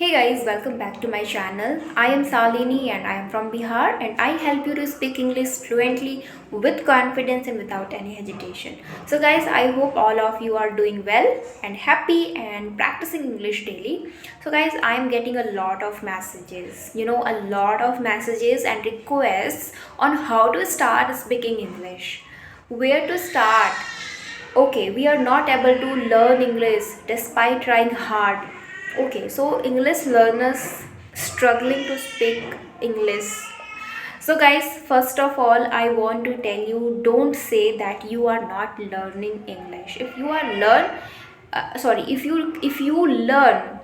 Hey guys, welcome back to my channel. I am Salini and I am from Bihar and I help you to speak English fluently with confidence and without any hesitation. So guys, I hope all of you are doing well and happy and practicing English daily. So guys, I am getting a lot of messages, a lot of messages and requests on how to start speaking English. Where to start? Okay, we are not able to learn English despite trying hard. Okay, so English learners struggling to speak English. So guys, first of all, I want to tell you, don't say that you are not learning English. If you are if you learn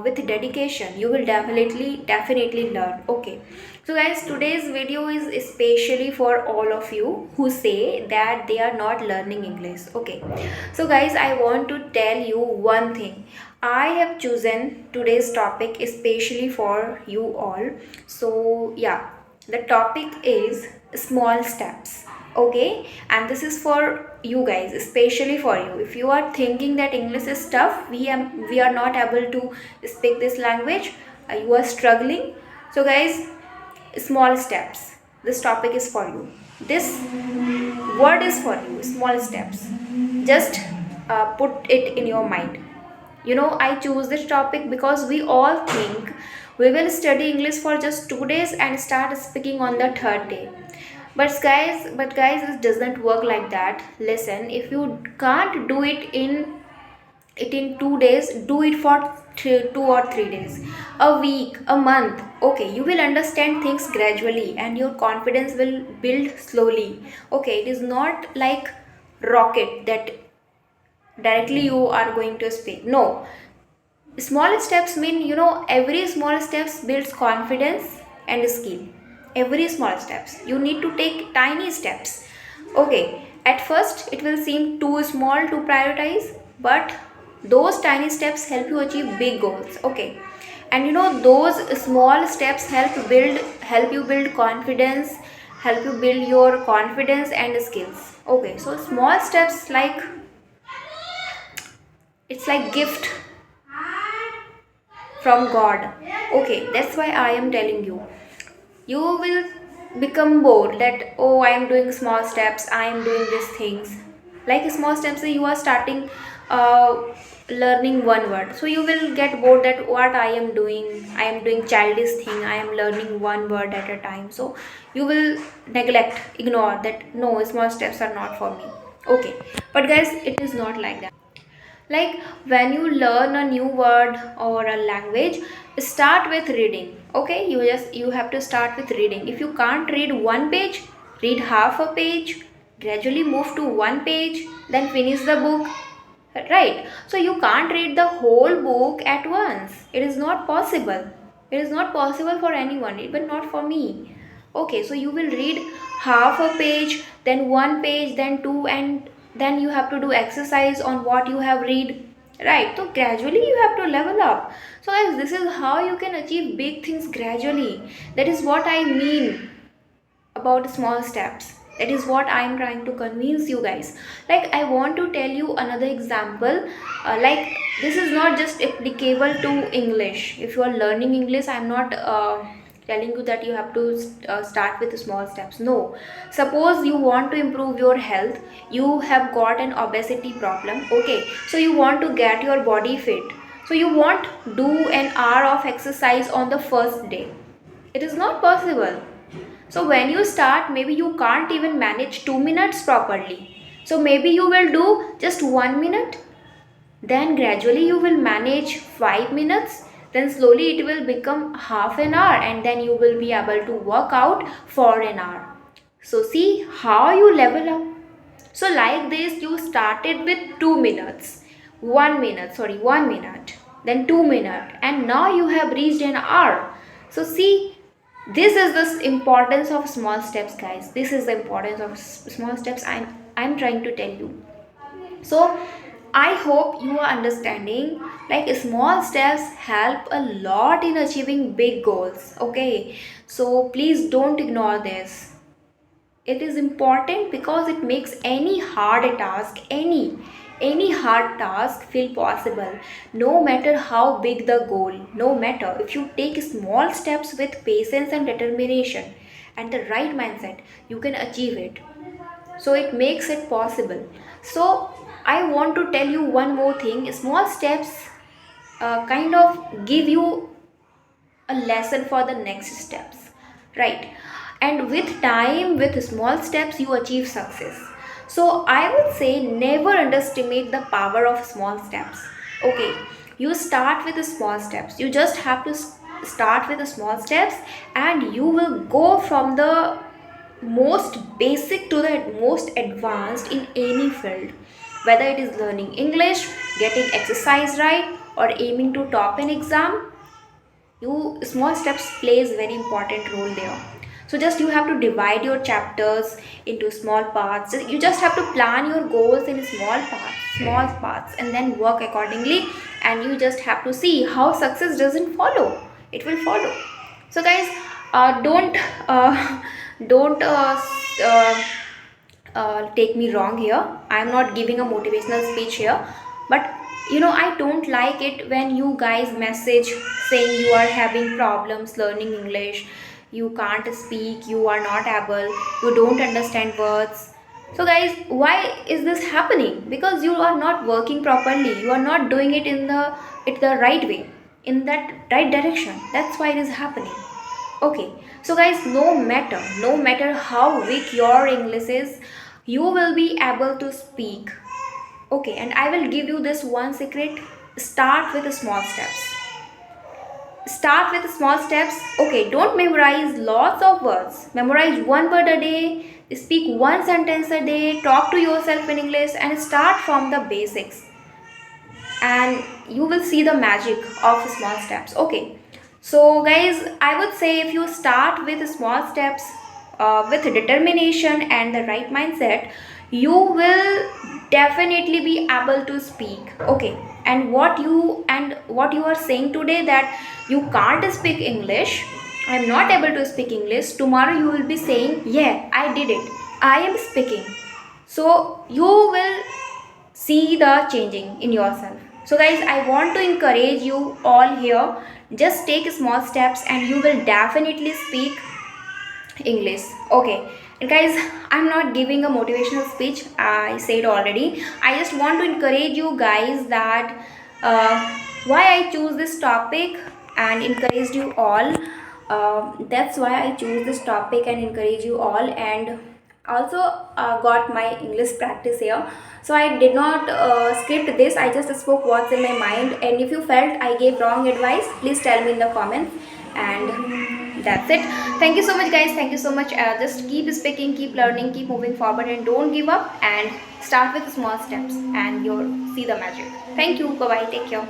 with dedication, you will definitely learn. Okay, so guys, today's video is especially for all of you who say that they are not learning English. Okay, so guys, I want to tell you one thing. I have chosen today's topic especially for you all. So yeah, the topic is small steps. Okay, and this is for you guys, especially for you. If you are thinking that English is tough, we are not able to speak this language, you are struggling. So guys, small steps, this topic is for you. This word is for you, small steps. Just put it in your mind. I choose this topic because we all think we will study English for just 2 days and start speaking on the third day. But guys, it doesn't work like that. Listen, if you can't do it in 2 days, do it for 2 or 3 days, a week, a month. Okay, you will understand things gradually and your confidence will build slowly. Okay, it is not like rocket that directly you are going to speak. No, small steps mean, every small steps builds confidence and skill. Every small steps you need to take tiny steps. Okay, at first it will seem too small to prioritize, but those tiny steps help you achieve big goals. Okay, and those small steps help you build confidence, help you build your confidence and skills. Okay, so small steps, like it's like gift from God. Okay, that's why I am telling you. You will become bored that, oh, I am doing small steps, I am doing these things. Like small steps, you are starting learning one word. So you will get bored that what I am doing. I am doing childish thing. I am learning one word at a time. So you will ignore that. No, small steps are not for me. Okay, but guys, it is not like that. Like when you learn a new word or a language, start with reading. Okay, you have to start with reading. If you can't read one page, read half a page, gradually move to one page, then finish the book. Right, so you can't read the whole book at once. It is not possible. It is not possible for anyone, even not for me. Okay, so you will read half a page, then one page, then two, and then you have to do exercise on what you have read. Right, so gradually you have to level up. So guys, this is how you can achieve big things gradually. That is what I mean about small steps. That is what I am trying to convince you guys. Like, I want to tell you another example. Like, this is not just applicable to English. If you are learning English, I am not telling you that you have to start with small steps. No, suppose you want to improve your health. You have got an obesity problem. Okay, so you want to get your body fit. So you won't do an hour of exercise on the first day. It is not possible. So when you start, maybe you can't even manage 2 minutes properly. So maybe you will do just 1 minute. Then gradually you will manage 5 minutes. Then slowly it will become half an hour, and then you will be able to work out for an hour. So see how you level up. So like this, you started with 2 minutes. 1 minute. Then 2 minutes. And now you have reached an hour. So see, this is the importance of small steps, guys. This is the importance of small steps I'm trying to tell you. So I hope you are understanding. Like, small steps help a lot in achieving big goals. Okay, so please don't ignore this. It is important because it makes any hard task, any hard task feel possible, no matter how big the goal. No matter if you take small steps with patience and determination and the right mindset, you can achieve it. So it makes it possible. So I want to tell you one more thing. Small steps kind of give you a lesson for the next steps, right? And with time, with small steps, you achieve success. So I would say never underestimate the power of small steps. Okay, you start with the small steps. You just have to start with the small steps, and you will go from the most basic to the most advanced in any field, whether it is learning English, getting exercise right, or aiming to top an exam. You Small steps plays very important role there. So just you have to divide your chapters into small parts. You just have to plan your goals in small parts and then work accordingly. And you just have to see how success doesn't follow, it will follow. So guys, don't don't take me wrong here. I'm not giving a motivational speech here, but I don't like it when you guys message saying you are having problems learning English, you can't speak, you are not able, you don't understand words. So guys, why is this happening? Because you are not working properly, you are not doing it in the right way, in that right direction. That's why it is happening. Okay, so guys, no matter how weak your English is, you will be able to speak. Okay, and I will give you this one secret. Start with the small steps. Start with the small steps. Okay, don't memorize lots of words. Memorize one word a day, speak one sentence a day, talk to yourself in English, and start from the basics. And you will see the magic of small steps. Okay, so guys, I would say if you start with small steps, with determination and the right mindset, you will definitely be able to speak. Okay, and what you are saying today, that you can't speak English, I'm not able to speak English, tomorrow you will be saying, yeah, I did it, I am speaking. So you will see the changing in yourself. So guys, I want to encourage you all here, just take small steps and you will definitely speak English. Okay, and guys, I'm not giving a motivational speech, I said already. I just want to encourage you guys that uh, why I choose this topic and encourage you all. That's why I choose this topic and encourage you all. And also got my English practice here. So I did not script this, I just spoke what's in my mind. And if you felt I gave wrong advice, please tell me in the comments. And that's it. Thank you so much guys, thank you so much. Just keep speaking, keep learning, keep moving forward, and don't give up, and start with small steps and you'll see the magic. Thank you, bye bye, take care.